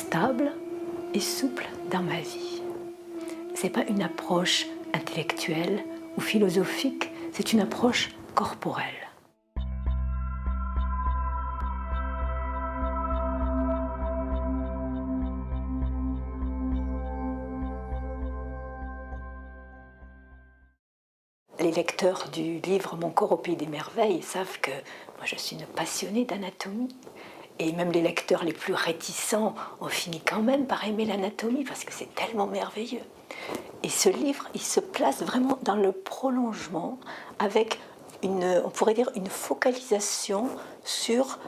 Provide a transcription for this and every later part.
stable et souple dans ma vie. Ce n'est pas une approche intellectuelle ou philosophique, c'est une approche corporelle. Les lecteurs du livre Mon corps au pays des merveilles savent que moi je suis une passionnée d'anatomie. Et même les lecteurs les plus réticents ont fini quand même par aimer l'anatomie parce que c'est tellement merveilleux. Et ce livre, il se place vraiment dans le prolongement avec on pourrait dire une focalisation sur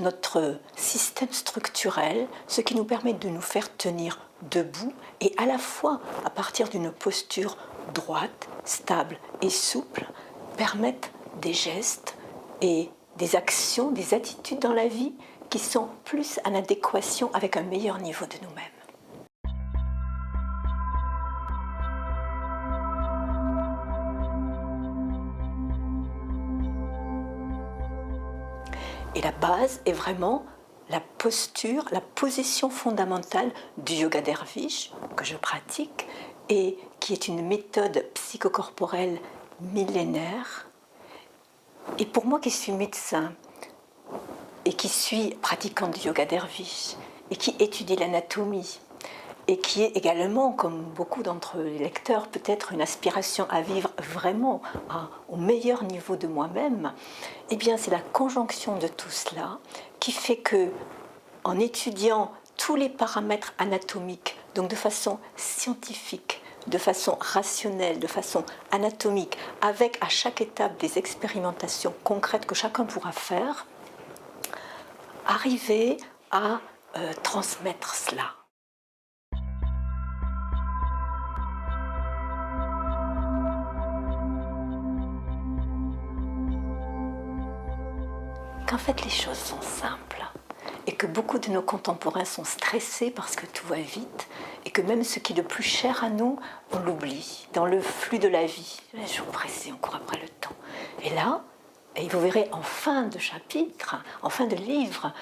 notre système structurel, ce qui nous permet de nous faire tenir debout et à la fois à partir d'une posture droite, stable et souple, permettre des gestes et des actions, des attitudes dans la vie qui sont plus en adéquation avec un meilleur niveau de nous-mêmes. Et la base est vraiment la posture, la position fondamentale du yoga derviche que je pratique et qui est une méthode psychocorporelle millénaire. Et pour moi qui suis médecin et qui suis pratiquant du yoga derviche et qui étudie l'anatomie et qui est également, comme beaucoup d'entre les lecteurs, peut-être une aspiration à vivre vraiment au meilleur niveau de moi-même, eh bien c'est la conjonction de tout cela qui fait que, en étudiant tous les paramètres anatomiques, donc de façon scientifique, de façon rationnelle, de façon anatomique, avec à chaque étape des expérimentations concrètes que chacun pourra faire, arriver à transmettre cela. Qu'en fait les choses sont simples et que beaucoup de nos contemporains sont stressés parce que tout va vite et que même ce qui est le plus cher à nous, on l'oublie dans le flux de la vie. Les jours pressés, on court après le temps. Et là, et vous verrez en fin de chapitre, en fin de livre,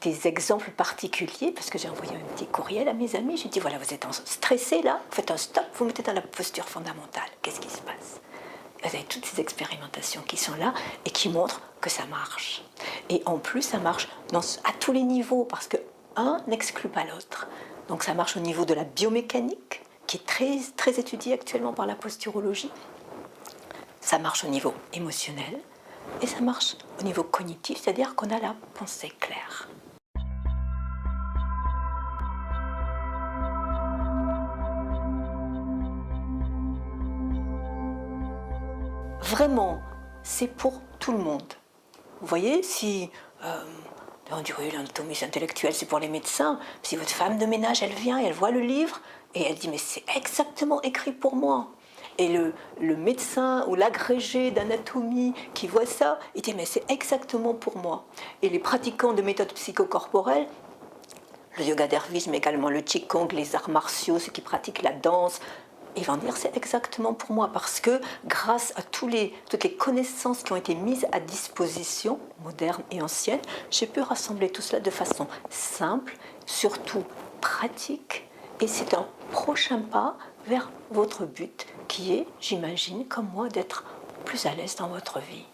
des exemples particuliers, parce que j'ai envoyé un petit courriel à mes amis, j'ai dit voilà, vous êtes stressés là, vous faites un stop, vous mettez dans la posture fondamentale, qu'est-ce qui se passe? Vous avez toutes ces expérimentations qui sont là et qui montrent que ça marche. Et en plus, ça marche à tous les niveaux, parce qu'un n'exclut pas l'autre. Donc ça marche au niveau de la biomécanique, qui est très, très étudiée actuellement par la posturologie. Ça marche au niveau émotionnel. Et ça marche au niveau cognitif, c'est-à-dire qu'on a la pensée claire. Vraiment, c'est pour tout le monde. Vous voyez, si on dit oui, l'anatomie intellectuelle, c'est pour les médecins. Si votre femme de ménage, elle vient et elle voit le livre et elle dit mais c'est exactement écrit pour moi. Et le médecin ou l'agrégé d'anatomie qui voit ça, il dit mais c'est exactement pour moi. Et les pratiquants de méthodes psychocorporelles, le yoga derviche, mais également le qigong, les arts martiaux, ceux qui pratiquent la danse, ils vont dire c'est exactement pour moi parce que grâce à toutes les connaissances qui ont été mises à disposition, modernes et anciennes, j'ai pu rassembler tout cela de façon simple, surtout pratique, et c'est un prochain pas vers votre but qui est, j'imagine, comme moi, d'être plus à l'aise dans votre vie.